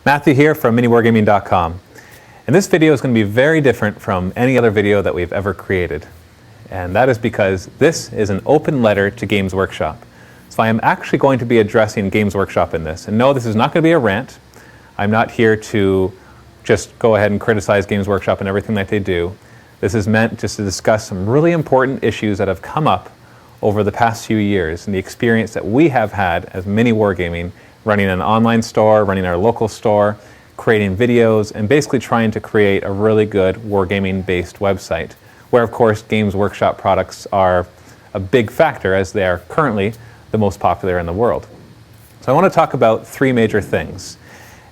Matthew here from miniwargaming.com. And this video is going to be very different from any other video that we've ever created. And that is because this is an open letter to Games Workshop. So I am actually going to be addressing Games Workshop in this. And no, this is not going to be a rant. I'm not here to just go ahead and criticize Games Workshop and everything that they do. This is meant just to discuss some really important issues that have come up over the past few years and the experience that we have had as Mini Wargaming, running an online store, running our local store, creating videos, and basically trying to create a really good wargaming-based website, where of course Games Workshop products are a big factor as they are currently the most popular in the world. So I want to talk about three major things.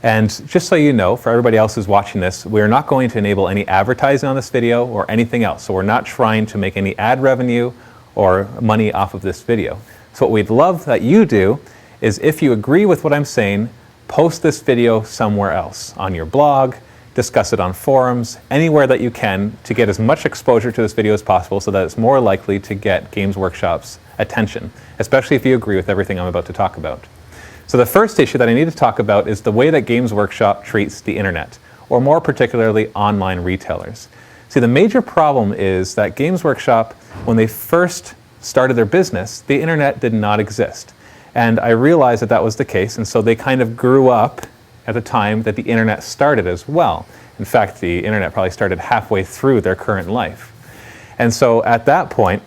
And just so you know, for everybody else who's watching this, we're not going to enable any advertising on this video or anything else. So we're not trying to make any ad revenue or money off of this video. So what we'd love that you do is, if you agree with what I'm saying, post this video somewhere else, on your blog, discuss it on forums, anywhere that you can, to get as much exposure to this video as possible so that it's more likely to get Games Workshop's attention, especially if you agree with everything I'm about to talk about. So the first issue that I need to talk about is the way that Games Workshop treats the internet, or more particularly online retailers. See, the major problem is that Games Workshop, when they first started their business, the internet did not exist. And I realized that that was the case, and so they kind of grew up at the time that the internet started as well. In fact, the internet probably started halfway through their current life. And so at that point,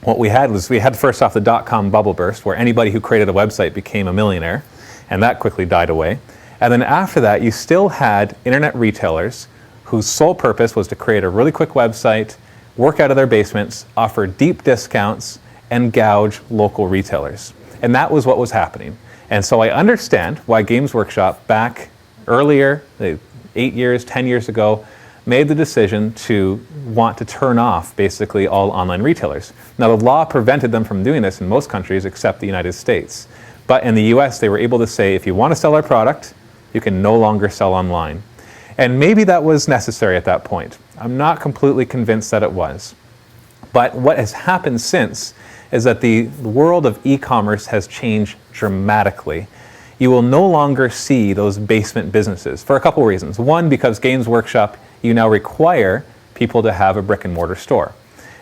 what we had was, we had first off the dot-com bubble burst, where anybody who created a website became a millionaire, and that quickly died away. And then after that, you still had internet retailers whose sole purpose was to create a really quick website, work out of their basements, offer deep discounts, and gouge local retailers. And that was what was happening. And so I understand why Games Workshop back earlier, 8 years, 10 years ago, made the decision to want to turn off basically all online retailers. Now, the law prevented them from doing this in most countries except the United States. But in the US, they were able to say, if you want to sell our product, you can no longer sell online. And maybe that was necessary at that point. I'm not completely convinced that it was. But what has happened since is that the world of e-commerce has changed dramatically. You will no longer see those basement businesses for a couple reasons. One, because Games Workshop, you now require people to have a brick and mortar store.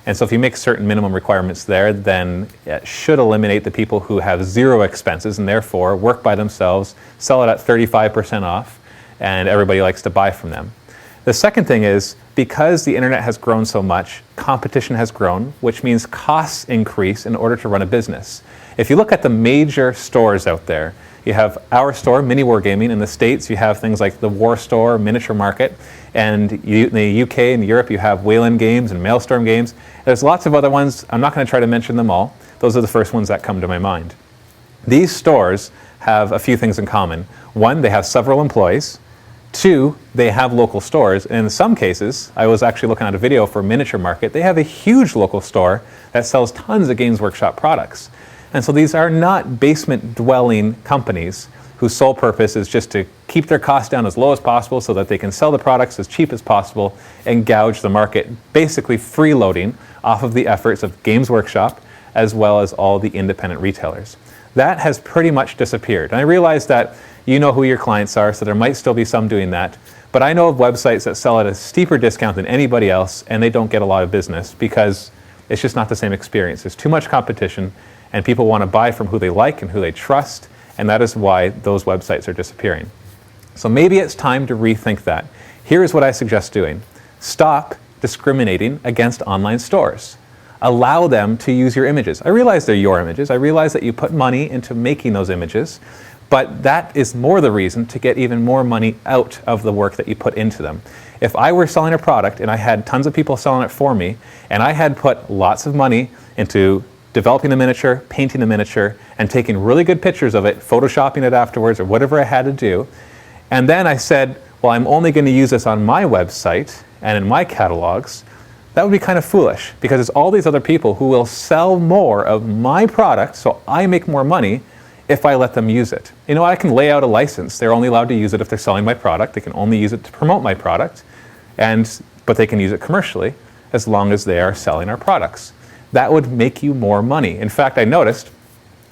And so if you make certain minimum requirements there, then it should eliminate the people who have zero expenses and therefore work by themselves, sell it at 35% off, and everybody likes to buy from them. The second thing is, because the internet has grown so much, competition has grown, which means costs increase in order to run a business. If you look at the major stores out there, you have our store, Mini Wargaming. In the States, you have things like the War Store, Miniature Market, and in the UK and Europe, you have Wayland Games and Maelstrom Games. There's lots of other ones. I'm not going to try to mention them all. Those are the first ones that come to my mind. These stores have a few things in common. One, they have several employees. Two, they have local stores. And in some cases, I was actually looking at a video for Miniature Market. They have a huge local store that sells tons of Games Workshop products. And so these are not basement-dwelling companies whose sole purpose is just to keep their costs down as low as possible so that they can sell the products as cheap as possible and gouge the market, basically freeloading off of the efforts of Games Workshop as well as all the independent retailers. That has pretty much disappeared. And I realize that you know who your clients are, so there might still be some doing that. But I know of websites that sell at a steeper discount than anybody else, and they don't get a lot of business because it's just not the same experience. There's too much competition, and people want to buy from who they like and who they trust, and that is why those websites are disappearing. So maybe it's time to rethink that. Here is what I suggest doing. Stop discriminating against online stores. Allow them to use your images. I realize they're your images. I realize that you put money into making those images, but that is more the reason to get even more money out of the work that you put into them. If I were selling a product and I had tons of people selling it for me, and I had put lots of money into developing the miniature, painting the miniature, and taking really good pictures of it, photoshopping it afterwards, or whatever I had to do, and then I said, well, I'm only going to use this on my website and in my catalogs, that would be kind of foolish, because there's all these other people who will sell more of my product so I make more money if I let them use it. You know, I can lay out a license. They're only allowed to use it if they're selling my product. They can only use it to promote my product, but they can use it commercially as long as they are selling our products. That would make you more money. In fact, I noticed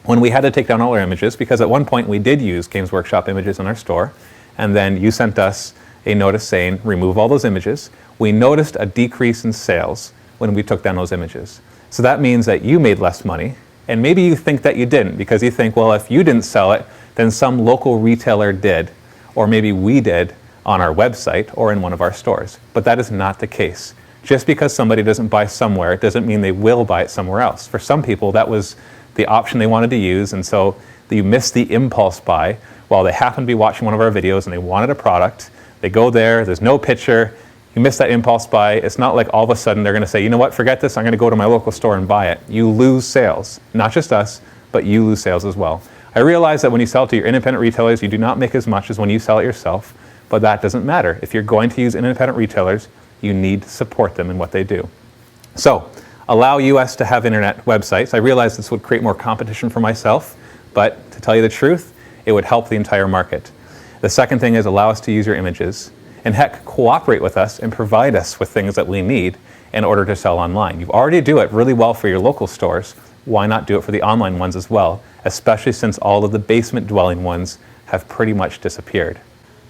when we had to take down all our images, because at one point we did use Games Workshop images in our store, and then you sent us a notice saying, remove all those images. We noticed a decrease in sales when we took down those images. So that means that you made less money, and maybe you think that you didn't, because you think, well, if you didn't sell it, then some local retailer did, or maybe we did on our website or in one of our stores. But that is not the case. Just because somebody doesn't buy somewhere, it doesn't mean they will buy it somewhere else. For some people, that was the option they wanted to use, and so you missed the impulse buy while they happen to be watching one of our videos and they wanted a product. They go there, there's no picture, you miss that impulse buy. It's not like all of a sudden they're going to say, you know what, forget this, I'm going to go to my local store and buy it. You lose sales. Not just us, but you lose sales as well. I realize that when you sell to your independent retailers, you do not make as much as when you sell it yourself, but that doesn't matter. If you're going to use independent retailers, you need to support them in what they do. So, allow US to have internet websites. I realize this would create more competition for myself, but to tell you the truth, it would help the entire market. The second thing is allow us to use your images, and heck, cooperate with us and provide us with things that we need in order to sell online. You already do it really well for your local stores. Why not do it for the online ones as well, especially since all of the basement dwelling ones have pretty much disappeared.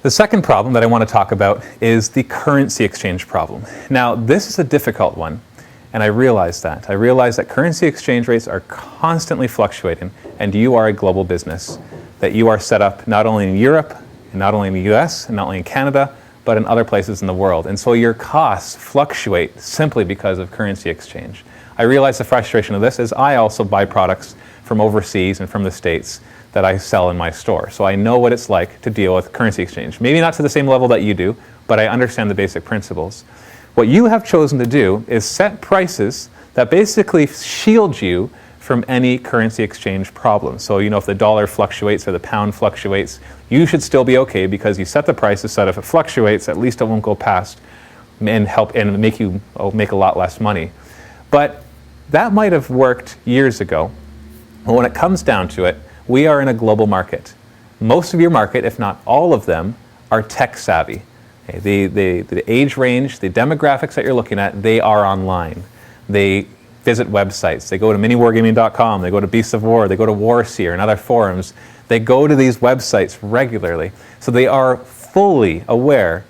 The second problem that I want to talk about is the currency exchange problem. Now, this is a difficult one, and I realize that. I realize that currency exchange rates are constantly fluctuating, and you are a global business, that you are set up not only in Europe, and not only in the US, and not only in Canada, but in other places in the world. And so your costs fluctuate simply because of currency exchange. I realize the frustration of this as I also buy products from overseas and from the States that I sell in my store. So I know what it's like to deal with currency exchange. Maybe not to the same level that you do, but I understand the basic principles. What you have chosen to do is set prices that basically shield you from any currency exchange problem. So, you know, if the dollar fluctuates or the pound fluctuates, you should still be okay because you set the prices so that if it fluctuates, at least it won't go past and help and make you make a lot less money. But that might have worked years ago. But when it comes down to it, we are in a global market. Most of your market, if not all of them, are tech savvy. Okay, the age range, the demographics that you're looking at, they are online. They visit websites. They go to miniwargaming.com, they go to Beasts of War, they go to Warseer and other forums. They go to these websites regularly. So they are fully aware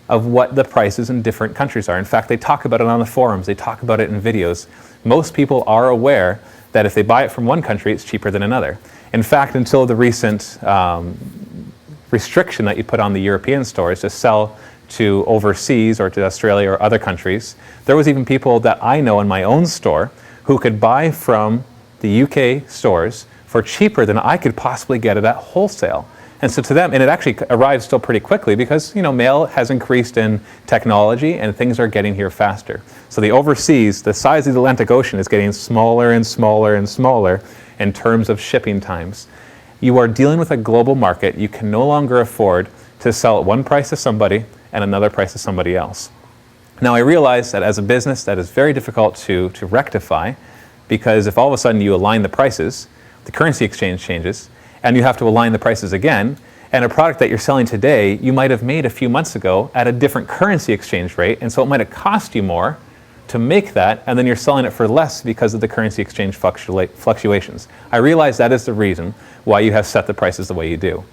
of what the prices in different countries are. In fact, they talk about it on the forums, they talk about it in videos. Most people are aware that if they buy it from one country, it's cheaper than another. In fact, until the recent restriction that you put on the European stores to sell to overseas or to Australia or other countries, there was even people that I know in my own store who could buy from the UK stores for cheaper than I could possibly get it at wholesale. And so to them, and it actually arrives still pretty quickly because, you know, mail has increased in technology and things are getting here faster. So the overseas, the size of the Atlantic Ocean is getting smaller and smaller and smaller in terms of shipping times. You are dealing with a global market. You can no longer afford to sell at one price to somebody and another price to somebody else. Now I realize that as a business that is very difficult to rectify, because if all of a sudden you align the prices, the currency exchange changes, and you have to align the prices again, and a product that you're selling today you might have made a few months ago at a different currency exchange rate, and so it might have cost you more to make that, and then you're selling it for less because of the currency exchange fluctuations. I realize that is the reason why you have set the prices the way you do.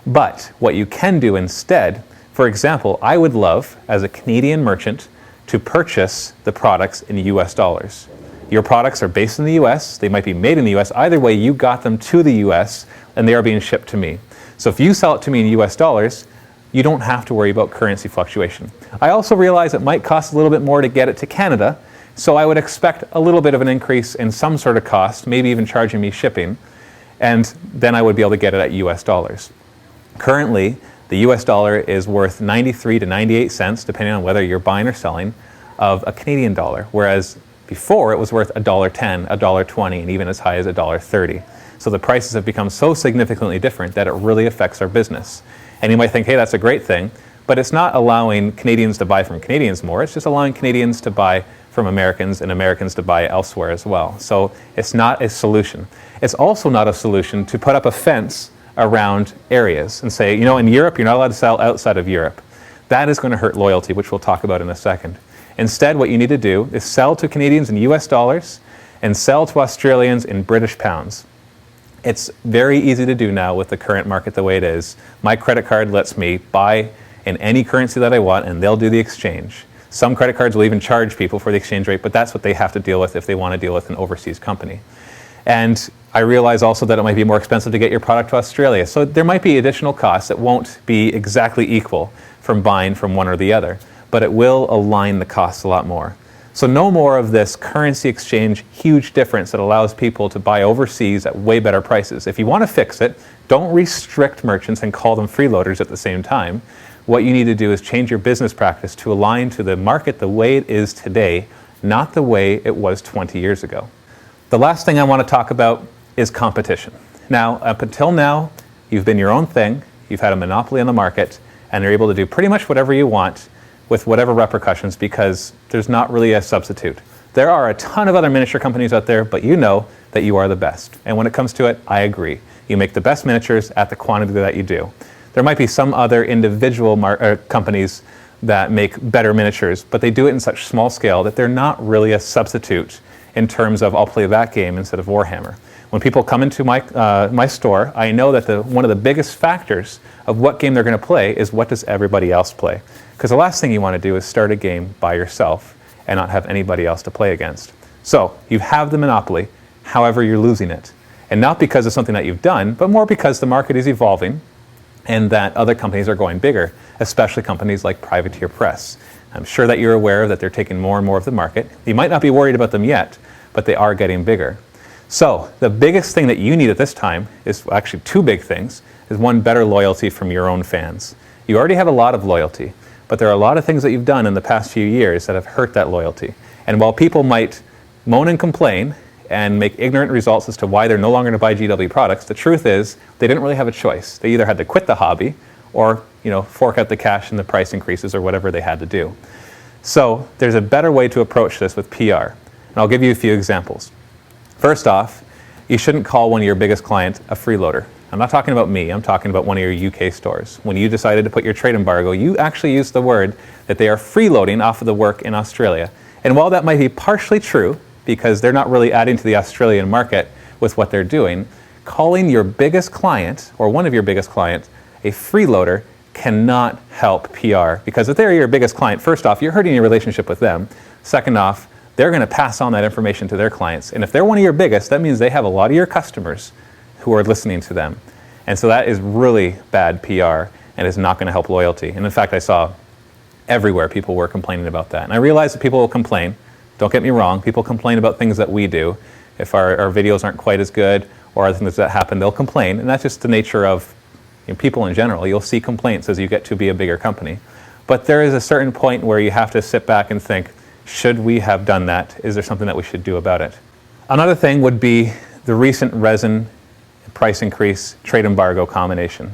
But what you can do instead, for example, I would love, as a Canadian merchant, to purchase the products in US dollars. Your products are based in the US, they might be made in the US, either way you got them to the US and they are being shipped to me. So if you sell it to me in US dollars, you don't have to worry about currency fluctuation. I also realize it might cost a little bit more to get it to Canada, so I would expect a little bit of an increase in some sort of cost, maybe even charging me shipping, and then I would be able to get it at US dollars. Currently, the US dollar is worth 93 to 98 cents, depending on whether you're buying or selling, of a Canadian dollar, whereas before it was worth $1.10, $1.20, and even as high as $1.30. So the prices have become so significantly different that it really affects our business. And you might think, hey, that's a great thing, but it's not allowing Canadians to buy from Canadians more, it's just allowing Canadians to buy from Americans and Americans to buy elsewhere as well. So it's not a solution. It's also not a solution to put up a fence around areas and say, you know, in Europe, you're not allowed to sell outside of Europe. That is going to hurt loyalty, which we'll talk about in a second. Instead, what you need to do is sell to Canadians in US dollars and sell to Australians in British pounds. It's very easy to do now with the current market the way it is. My credit card lets me buy in any currency that I want, and they'll do the exchange. Some credit cards will even charge people for the exchange rate, but that's what they have to deal with if they want to deal with an overseas company. And I realize also that it might be more expensive to get your product to Australia. So there might be additional costs that won't be exactly equal from buying from one or the other, but it will align the costs a lot more. So no more of this currency exchange huge difference that allows people to buy overseas at way better prices. If you want to fix it, don't restrict merchants and call them freeloaders at the same time. What you need to do is change your business practice to align to the market the way it is today, not the way it was 20 years ago. The last thing I want to talk about is competition. Now, up until now, you've been your own thing, you've had a monopoly on the market, and you're able to do pretty much whatever you want with whatever repercussions because there's not really a substitute. There are a ton of other miniature companies out there, but you know that you are the best. And when it comes to it, I agree. You make the best miniatures at the quantity that you do. There might be some other individual companies that make better miniatures, but they do it in such small scale that they're not really a substitute in terms of I'll play that game instead of Warhammer. When people come into my store, I know that one of the biggest factors of what game they're going to play is what does everybody else play. Because the last thing you want to do is start a game by yourself and not have anybody else to play against. So you have the monopoly, however you're losing it. And not because of something that you've done, but more because the market is evolving and that other companies are going bigger, especially companies like Privateer Press. I'm sure that you're aware that they're taking more and more of the market. You might not be worried about them yet, but they are getting bigger. So the biggest thing that you need at this time is actually two big things. Is one, better loyalty from your own fans. You already have a lot of loyalty, but there are a lot of things that you've done in the past few years that have hurt that loyalty. And while people might moan and complain and make ignorant results as to why they're no longer going to buy GW products, the truth is they didn't really have a choice. They either had to quit the hobby or fork out the cash and the price increases or whatever they had to do. So there's a better way to approach this with PR. And I'll give you a few examples. First off, you shouldn't call one of your biggest clients a freeloader. I'm not talking about me, I'm talking about one of your UK stores. When you decided to put your trade embargo, you actually used the word that they are freeloading off of the work in Australia. And while that might be partially true, because they're not really adding to the Australian market with what they're doing, calling your biggest client, or one of your biggest clients, a freeloader cannot help PR. Because if they're your biggest client, first off, you're hurting your relationship with them. Second off, they're going to pass on that information to their clients. And if they're one of your biggest, that means they have a lot of your customers who are listening to them. And so that is really bad PR and is not going to help loyalty. And in fact, I saw everywhere people were complaining about that. And I realize that people will complain. Don't get me wrong, people complain about things that we do. If our videos aren't quite as good or other things that happen, they'll complain. And that's just the nature of people in general. You'll see complaints as you get to be a bigger company. But there is a certain point where you have to sit back and think, should we have done that? Is there something that we should do about it? Another thing would be the recent resin price increase trade embargo combination.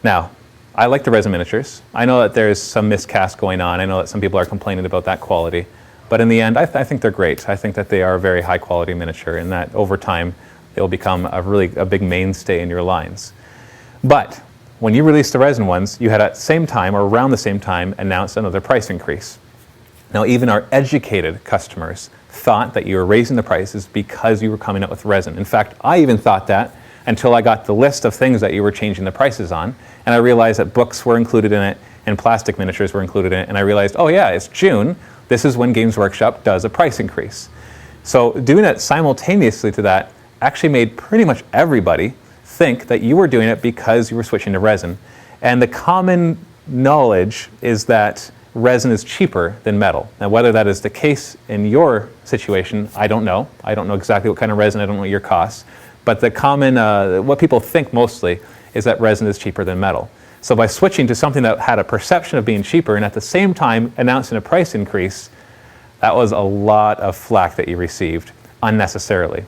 Now, I like the resin miniatures. I know that there's some miscast going on. I know that some people are complaining about that quality. But in the end, I think they're great. I think that they are a very high quality miniature and that over time, they'll become a big mainstay in your lines. But when you released the resin ones, you had at the same time or around the same time announced another price increase. Now, even our educated customers thought that you were raising the prices because you were coming out with resin. In fact, I even thought that until I got the list of things that you were changing the prices on, and I realized that books were included in it and plastic miniatures were included in it, and I realized, oh yeah, it's June. This is when Games Workshop does a price increase. So doing it simultaneously to that actually made pretty much everybody think that you were doing it because you were switching to resin. And the common knowledge is that resin is cheaper than metal. Now, whether that is the case in your situation, I don't know. I don't know exactly what kind of resin, I don't know your costs. But the common, what people think mostly is that resin is cheaper than metal. So by switching to something that had a perception of being cheaper and at the same time announcing a price increase, that was a lot of flack that you received unnecessarily.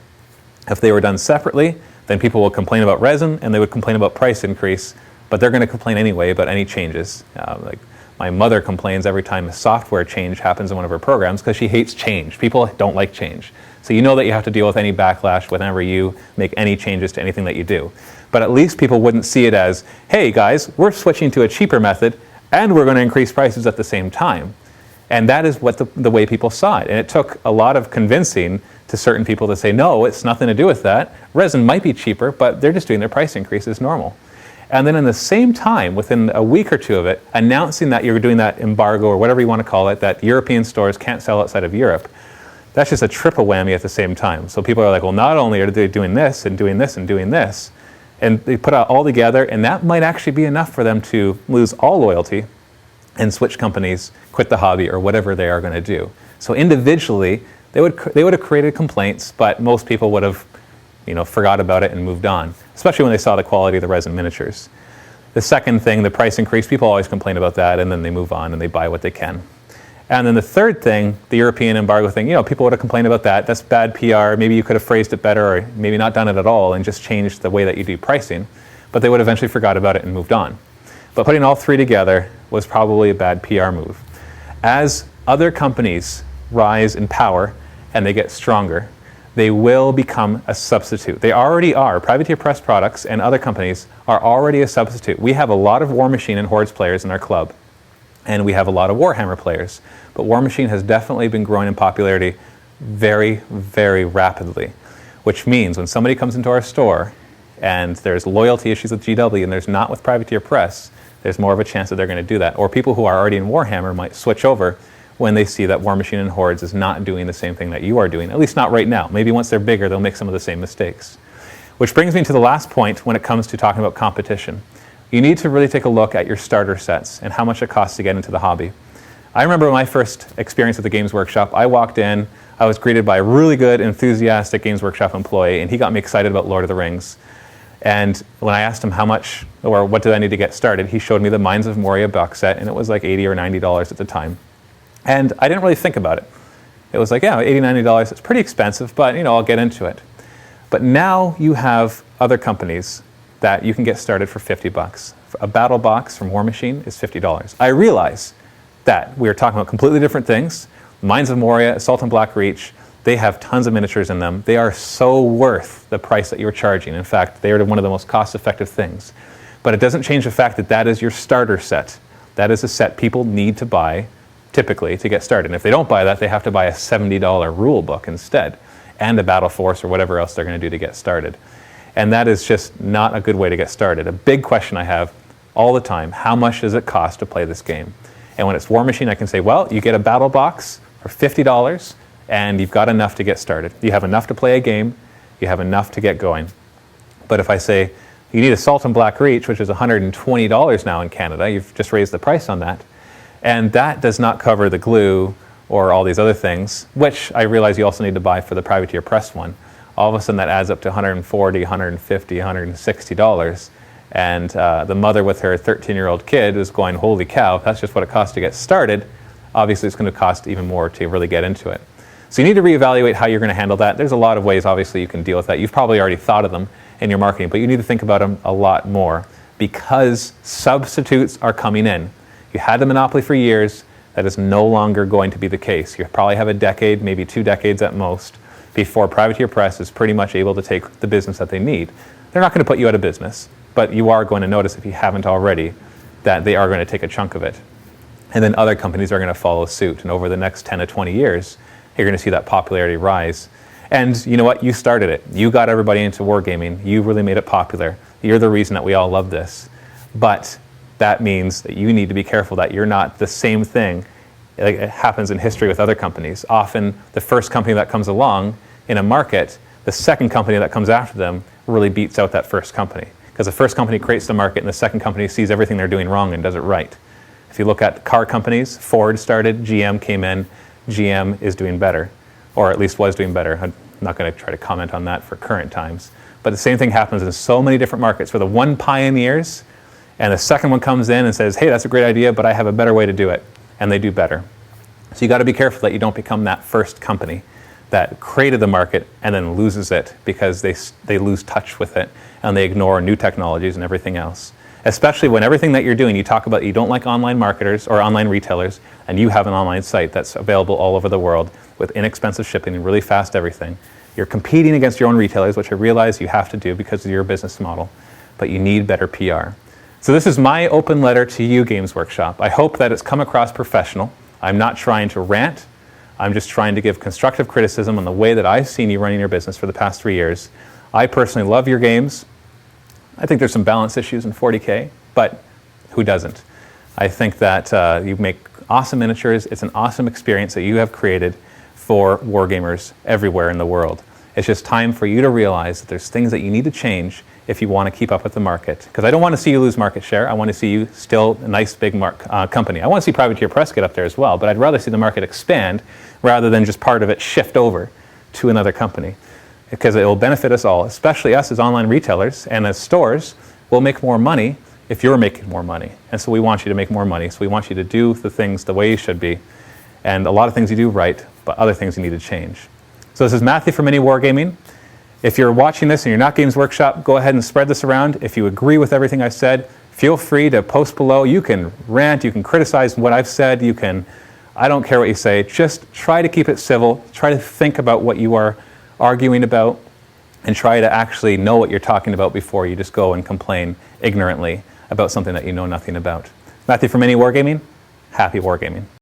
If they were done separately, then people will complain about resin and they would complain about price increase, but they're going to complain anyway about any changes. Like my mother complains every time a software change happens in one of her programs because she hates change. People don't like change. So you know that you have to deal with any backlash whenever you make any changes to anything that you do. But at least people wouldn't see it as, hey guys, we're switching to a cheaper method and we're going to increase prices at the same time. And that is what the way people saw it. And it took a lot of convincing to certain people to say, no, it's nothing to do with that. Resin might be cheaper, but they're just doing their price increase as normal. And then in the same time, within a week or two of it, announcing that you're doing that embargo or whatever you want to call it, that European stores can't sell outside of Europe. That's just a triple whammy at the same time. So people are like, well, not only are they doing this and doing this and doing this, and they put it all together, and that might actually be enough for them to lose all loyalty and switch companies, quit the hobby, or whatever they are going to do. So individually, they would have created complaints, but most people would have, forgot about it and moved on, especially when they saw the quality of the resin miniatures. The second thing, the price increase, people always complain about that, and then they move on and they buy what they can. And then the third thing, the European embargo thing, people would have complained about that. That's bad PR. Maybe you could have phrased it better, or maybe not done it at all and just changed the way that you do pricing. But they would eventually forgot about it and moved on. But putting all three together was probably a bad PR move. As other companies rise in power and they get stronger, they will become a substitute. They already are. Privateer Press products and other companies are already a substitute. We have a lot of War Machine and Hordes players in our club, and we have a lot of Warhammer players. But War Machine has definitely been growing in popularity very, very rapidly, which means when somebody comes into our store and there's loyalty issues with GW and there's not with Privateer Press, there's more of a chance that they're going to do that. Or people who are already in Warhammer might switch over when they see that War Machine and Hordes is not doing the same thing that you are doing, at least not right now. Maybe once they're bigger, they'll make some of the same mistakes. Which brings me to the last point when it comes to talking about competition. You need to really take a look at your starter sets and how much it costs to get into the hobby. I remember my first experience at the Games Workshop. I walked in, I was greeted by a really good, enthusiastic Games Workshop employee, and he got me excited about Lord of the Rings. And when I asked him how much, or what did I need to get started, he showed me the Mines of Moria box set, and it was like $80 or $90 at the time. And I didn't really think about it. It was like, yeah, $80, $90, it's pretty expensive, but I'll get into it. But now you have other companies that you can get started for $50. A battle box from War Machine is $50. I realize that we are talking about completely different things. Mines of Moria, Assault on Black Reach, they have tons of miniatures in them. They are so worth the price that you're charging. In fact, they are one of the most cost-effective things. But it doesn't change the fact that that is your starter set. That is a set people need to buy, typically, to get started. And if they don't buy that, they have to buy a $70 rule book instead, and a Battle Force or whatever else they're going to do to get started. And that is just not a good way to get started. A big question I have all the time, how much does it cost to play this game? And when it's War Machine, I can say, well, you get a battle box for $50, and you've got enough to get started. You have enough to play a game, you have enough to get going. But if I say, you need Assault on Black Reach, which is $120 now in Canada, you've just raised the price on that, and that does not cover the glue or all these other things, which I realize you also need to buy for the Privateer Press one. All of a sudden that adds up to $140, $150, $160. And the mother with her 13-year-old kid is going, holy cow, that's just what it costs to get started. Obviously it's going to cost even more to really get into it. So you need to reevaluate how you're going to handle that. There's a lot of ways, obviously, you can deal with that. You've probably already thought of them in your marketing, but you need to think about them a lot more because substitutes are coming in. You had the monopoly for years. That is no longer going to be the case. You probably have a decade, maybe 2 decades at most, before Privateer Press is pretty much able to take the business that they need. They're not going to put you out of business, but you are going to notice, if you haven't already, that they are going to take a chunk of it. And then other companies are going to follow suit. And over the next 10 to 20 years, you're going to see that popularity rise. And you know what? You started it. You got everybody into wargaming. You really made it popular. You're the reason that we all love this. But that means that you need to be careful that you're not the same thing. Like it happens in history with other companies. Often the first company that comes along in a market, the second company that comes after them really beats out that first company. Because the first company creates the market and the second company sees everything they're doing wrong and does it right. If you look at car companies, Ford started, GM came in, GM is doing better, or at least was doing better. I'm not going to try to comment on that for current times. But the same thing happens in so many different markets where the one pioneers and the second one comes in and says, hey, that's a great idea, but I have a better way to do it. And they do better. So you got to be careful that you don't become that first company that created the market and then loses it because they lose touch with it and they ignore new technologies and everything else. Especially when everything that you're doing, you talk about you don't like online marketers or online retailers, and you have an online site that's available all over the world with inexpensive shipping and really fast everything. You're competing against your own retailers, which I realize you have to do because of your business model, but you need better PR. So this is my open letter to you, Games Workshop. I hope that it's come across professional. I'm not trying to rant. I'm just trying to give constructive criticism on the way that I've seen you running your business for the past 3 years. I personally love your games. I think there's some balance issues in 40K, but who doesn't? I think that you make awesome miniatures. It's an awesome experience that you have created for wargamers everywhere in the world. It's just time for you to realize that there's things that you need to change if you want to keep up with the market. Because I don't want to see you lose market share. I want to see you still a nice big company. I want to see Privateer Press get up there as well, but I'd rather see the market expand rather than just part of it shift over to another company. Because it will benefit us all, especially us as online retailers and as stores. We'll make more money if you're making more money. And so we want you to make more money. So we want you to do the things the way you should be. And a lot of things you do right, but other things you need to change. So this is Matthew from Mini Wargaming. If you're watching this and you're not Games Workshop, go ahead and spread this around. If you agree with everything I've said, feel free to post below. You can rant, you can criticize what I've said, I don't care what you say. Just try to keep it civil. Try to think about what you are arguing about and try to actually know what you're talking about before you just go and complain ignorantly about something that you know nothing about. Matthew from Mini Wargaming, happy wargaming.